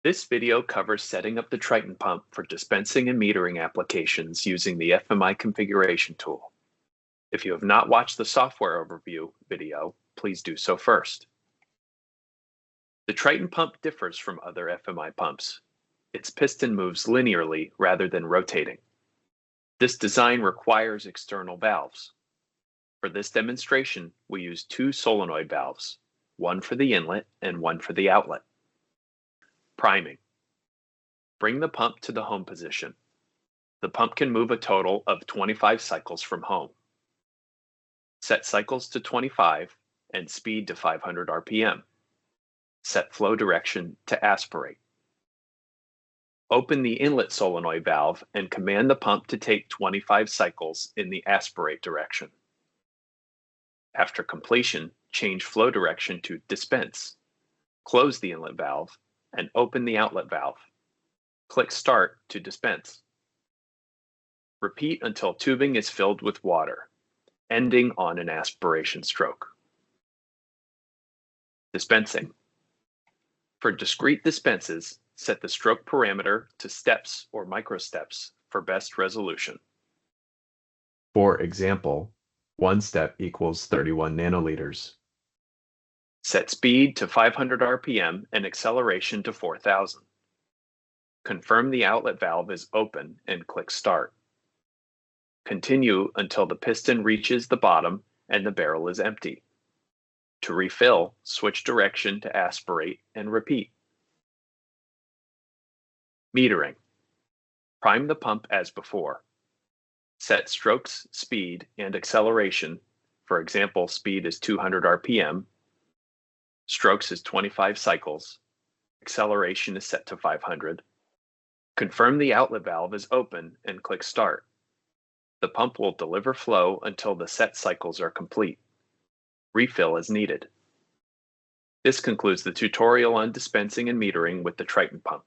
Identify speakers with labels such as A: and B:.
A: This video covers setting up the TRYTON pump for dispensing and metering applications using the FMI configuration tool. If you have not watched the software overview video, please do so first. The TRYTON pump differs from other FMI pumps. Its piston moves linearly rather than rotating. This design requires external valves. For this demonstration, we use two solenoid valves, one for the inlet and one for the outlet. Priming. Bring the pump to the home position. The pump can move a total of 25 cycles from home. Set cycles to 25 and speed to 500 RPM. Set flow direction to aspirate. Open the inlet solenoid valve and command the pump to take 25 cycles in the aspirate direction. After completion, change flow direction to dispense. Close the inlet valve and open the outlet valve. Click Start to dispense. Repeat until tubing is filled with water, ending on an aspiration stroke. Dispensing. For discrete dispenses, set the stroke parameter to steps or microsteps for best resolution.
B: For example, 1 step equals 31 nanoliters.
A: Set speed to 500 RPM and acceleration to 4,000. Confirm the outlet valve is open and click Start. Continue until the piston reaches the bottom and the barrel is empty. To refill, switch direction to aspirate and repeat. Metering. Prime the pump as before. Set strokes, speed, and acceleration. For example, speed is 200 RPM. Strokes is 25 cycles. Acceleration is set to 500. Confirm the outlet valve is open and click Start. The pump will deliver flow until the set cycles are complete. Refill as needed. This concludes the tutorial on dispensing and metering with the TRYTON pump.